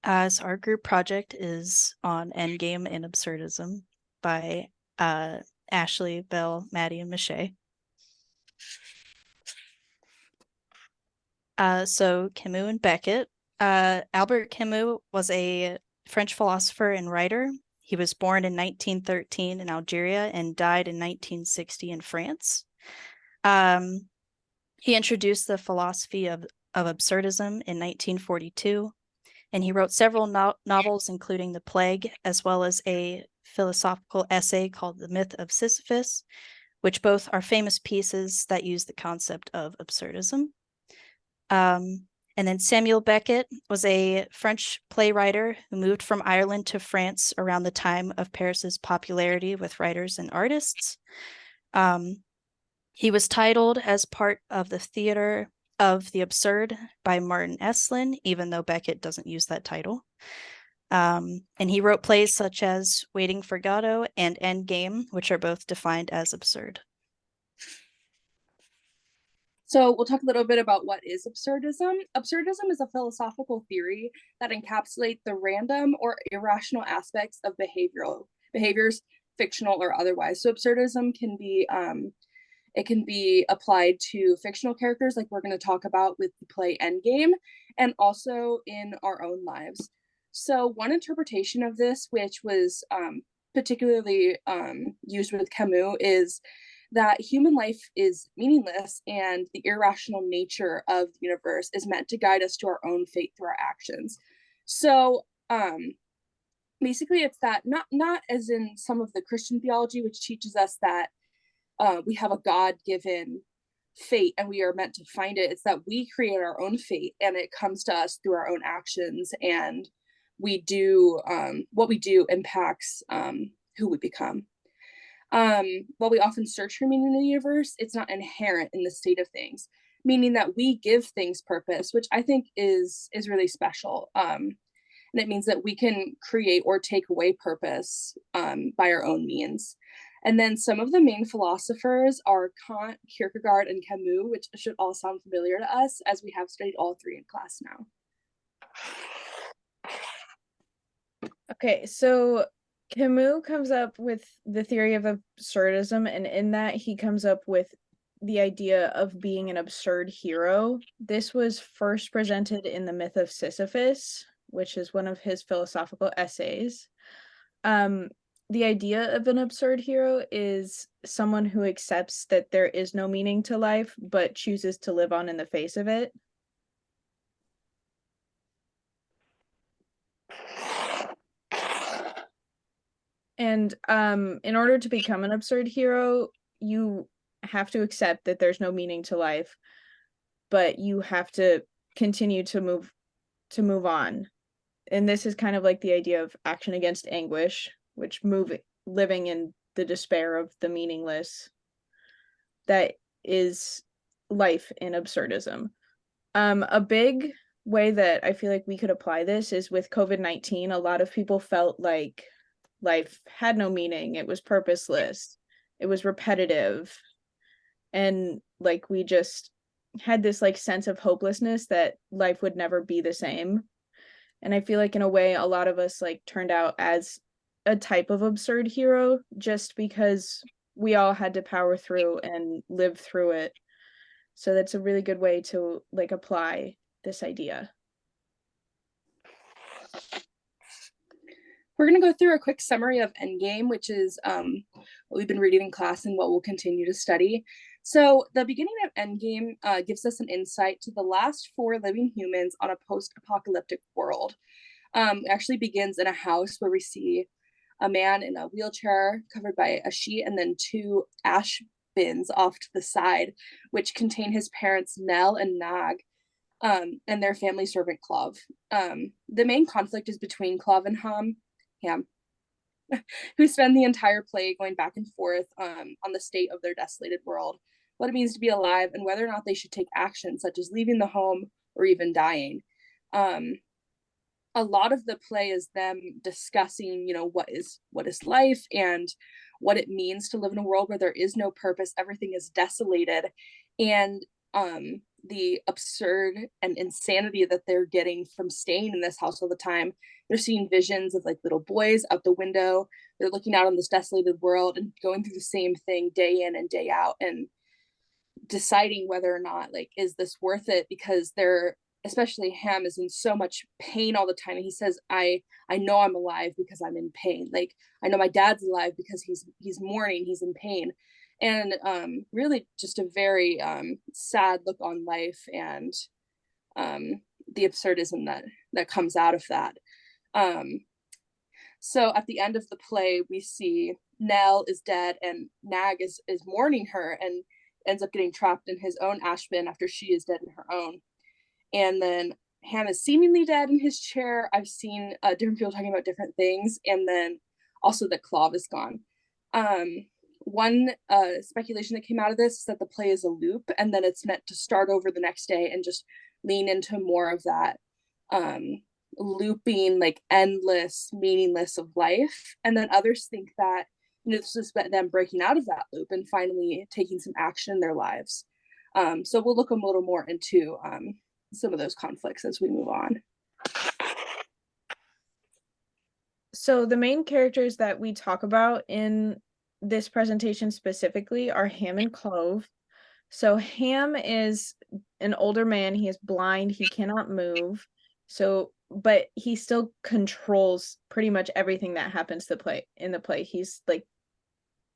So our group project is on Endgame and Absurdism by Ashley, Belle, Maddi, and Mishae. So Camus and Beckett. Albert Camus was a French philosopher and writer. He was born in 1913 in Algeria and died in 1960 in France. Um, he introduced the philosophy of absurdism in 1942, and he wrote several novels, including The Plague, as well as a philosophical essay called The Myth of Sisyphus, which both are famous pieces that use the concept of absurdism. And then Samuel Beckett was a French playwright who moved from Ireland to France around the time of Paris's popularity with writers and artists. He was titled as part of the Theater of the Absurd by Martin Esslin, even though Beckett doesn't use that title. And he wrote plays such as Waiting for Godot and Endgame, which are both defined as absurd. So we'll talk a little bit about what is absurdism. Absurdism is a philosophical theory that encapsulates the random or irrational aspects of behaviors, fictional or otherwise. So absurdism can be it can be applied to fictional characters, like we're going to talk about with the play Endgame, and also in our own lives. So one interpretation of this, which was particularly used with Camus, is that human life is meaningless and the irrational nature of the universe is meant to guide us to our own fate through our actions. So basically it's that not as in some of the Christian theology, which teaches us that we have a God-given fate and we are meant to find it. It's that we create our own fate and it comes to us through our own actions, and we do what we do impacts who we become. While we often search for meaning in the universe, it's not inherent in the state of things, meaning that we give things purpose, which I think is really special. And it means that we can create or take away purpose by our own means. And then some of the main philosophers are Kant, Kierkegaard, and Camus, which should all sound familiar to us as we have studied all three in class now. Okay, so Camus comes up with the theory of absurdism, and in that he comes up with the idea of being an absurd hero. This was first presented in The Myth of Sisyphus, which is one of his philosophical essays. The idea of an absurd hero is someone who accepts that there is no meaning to life, but chooses to live on in the face of it. And in order to become an absurd hero, you have to accept that there's no meaning to life, but you have to continue to move on. And this is kind of like the idea of action against anguish, which living in the despair of the meaningless. That is life in absurdism. A big way that I feel like we could apply this is with COVID-19. A lot of people felt like life had no meaning. It was purposeless. It was repetitive. And like we just had this like sense of hopelessness that life would never be the same. And I feel like in a way a lot of us like turned out as a type of absurd hero just because we all had to power through and live through it. So that's a really good way to like apply this idea. We're going to go through a quick summary of Endgame, which is what we've been reading in class and what we'll continue to study. So the beginning of Endgame gives us an insight to the last 4 living humans on a post-apocalyptic world. It actually begins in a house where we see a man in a wheelchair covered by a sheet and then 2 ash bins off to the side, which contain his parents Nell and Nag, and their family servant Clov. The main conflict is between Clov and Ham, who spend the entire play going back and forth on the state of their desolated world, what it means to be alive, and whether or not they should take action, such as leaving the home or even dying. A lot of the play is them discussing, what is life and what it means to live in a world where there is no purpose, everything is desolated, and the absurd and insanity that they're getting from staying in this house all the time. They're seeing visions of like little boys out the window. They're looking out on this desolated world and going through the same thing day in and day out, and deciding whether or not, like, is this worth it, because they're, especially Ham, is in so much pain all the time, and he says, I know I'm alive because I'm in pain. Like, I know my dad's alive because he's mourning, he's in pain. And really just a very sad look on life, and the absurdism that comes out of that. So at the end of the play, we see Nell is dead and Nag is mourning her, and ends up getting trapped in his own ash bin after she is dead in her own. And then Ham is seemingly dead in his chair. I've seen different people talking about different things, and then also that Clav is gone. One speculation that came out of this is that the play is a loop, and then it's meant to start over the next day and just lean into more of that looping, like endless, meaningless of life. And then others think that, you know, this is them breaking out of that loop and finally taking some action in their lives. So we'll look a little more into some of those conflicts as we move on. So the main characters that we talk about in this presentation specifically are Ham and Clove. So Ham is an older man. He is blind. He cannot move. So, but he still controls pretty much everything that happens in the play. He's like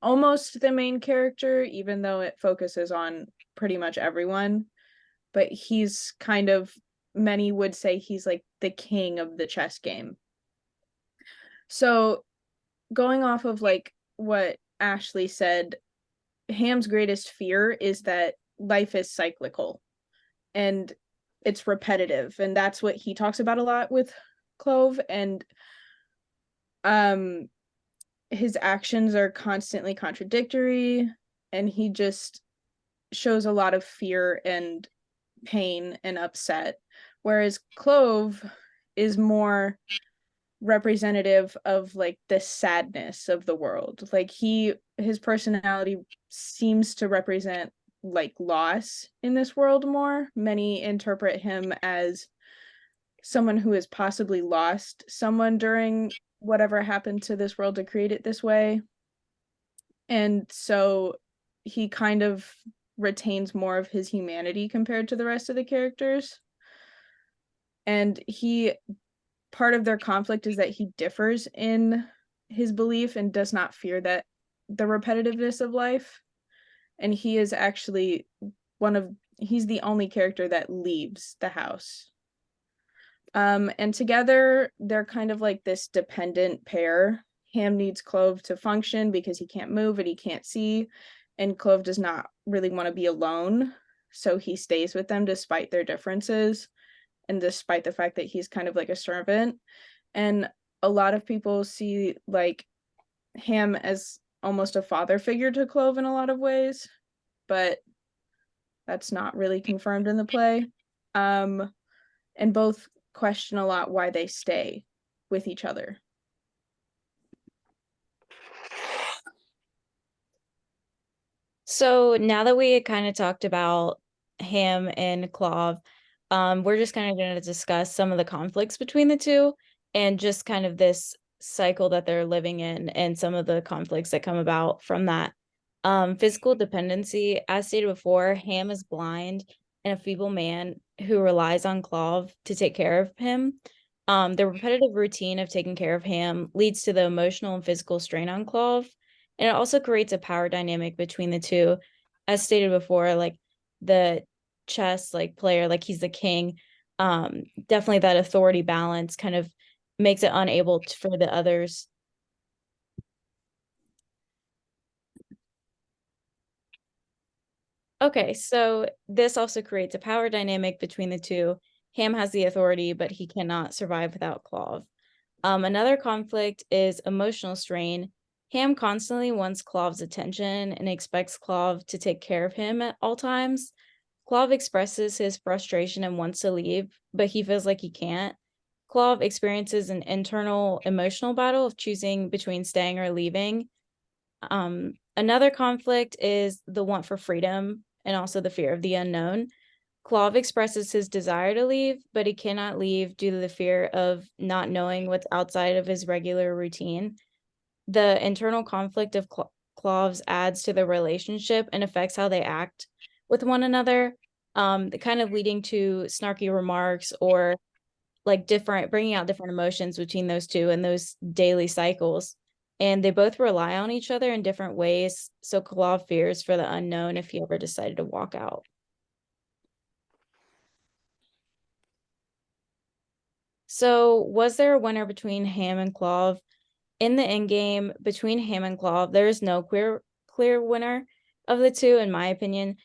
almost the main character, even though it focuses on pretty much everyone. But he's kind of, many would say he's like the king of the chess game. So going off of like what Ashley said, Ham's greatest fear is that life is cyclical and it's repetitive, and that's what he talks about a lot with Clove. And his actions are constantly contradictory, and he just shows a lot of fear and pain and upset, whereas Clove is more representative of like the sadness of the world. Like his personality seems to represent like loss in this world more. Many interpret him as someone who has possibly lost someone during whatever happened to this world to create it this way. And so he kind of retains more of his humanity compared to the rest of the characters. And part of their conflict is that he differs in his belief and does not fear that the repetitiveness of life. And he is actually he's the only character that leaves the house. And together they're kind of like this dependent pair. Ham needs Clove to function because he can't move and he can't see, and Clove does not really want to be alone, so he stays with them despite their differences and despite the fact that he's kind of like a servant. And a lot of people see like Ham as almost a father figure to Clove in a lot of ways, but that's not really confirmed in the play. And both question a lot why they stay with each other. So now that we had kind of talked about Ham and Clove, we're just kind of going to discuss some of the conflicts between the two and just kind of this cycle that they're living in and some of the conflicts that come about from that. Physical dependency, as stated before, Ham is blind and a feeble man who relies on Clove to take care of him. The repetitive routine of taking care of Ham leads to the emotional and physical strain on Clove. And it also creates a power dynamic between the two. As stated before, like the chess like player, like he's the king. Definitely that authority balance kind of makes it unable for the others. Okay, so this also creates a power dynamic between the two. Ham has the authority, but he cannot survive without Clove. Another conflict is emotional strain. Ham constantly wants Clove's attention and expects Clove to take care of him at all times. Clove expresses his frustration and wants to leave, but he feels like he can't. Clove experiences an internal emotional battle of choosing between staying or leaving. Another conflict is the want for freedom and also the fear of the unknown. Clove expresses his desire to leave, but he cannot leave due to the fear of not knowing what's outside of his regular routine. The internal conflict of Cloves adds to the relationship and affects how they act with one another, kind of leading to snarky remarks or like bringing out different emotions between those two and those daily cycles. And they both rely on each other in different ways. So Clove fears for the unknown if he ever decided to walk out. So was there a winner between Ham and Clove? In the Endgame, between Ham and Clove, there is no clear winner of the two, in my opinion.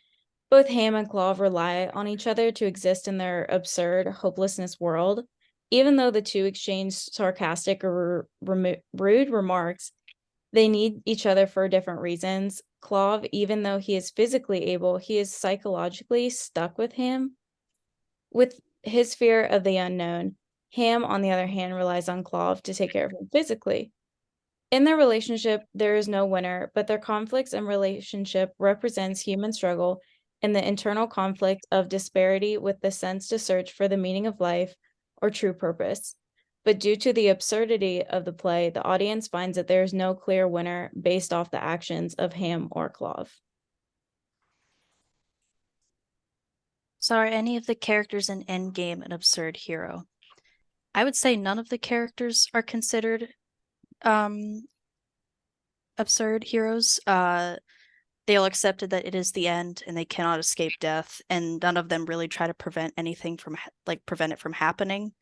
Both Ham and Clove rely on each other to exist in their absurd, hopelessness world. Even though the two exchange sarcastic or rude remarks, they need each other for different reasons. Clove, even though he is physically able, he is psychologically stuck with him, with his fear of the unknown. Ham, on the other hand, relies on Clove to take care of him physically. In their relationship, there is no winner, but their conflicts and relationship represents human struggle and the internal conflict of disparity with the sense to search for the meaning of life or true purpose. But due to the absurdity of the play, the audience finds that there is no clear winner based off the actions of Ham or Clove. So are any of the characters in Endgame an absurd hero? I would say none of the characters are considered absurd heroes. They all accepted that it is the end and they cannot escape death, and none of them really try to prevent anything from prevent it from happening.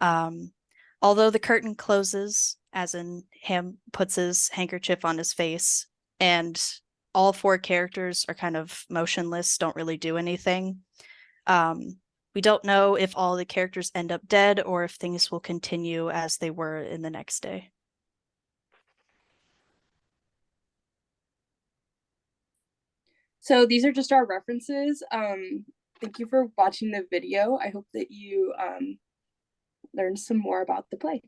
Although the curtain closes, as in Ham puts his handkerchief on his face, and all four characters are kind of motionless, don't really do anything. We don't know if all the characters end up dead or if things will continue as they were in the next day. So these are just our references. Thank you for watching the video. I hope that you learned some more about the play.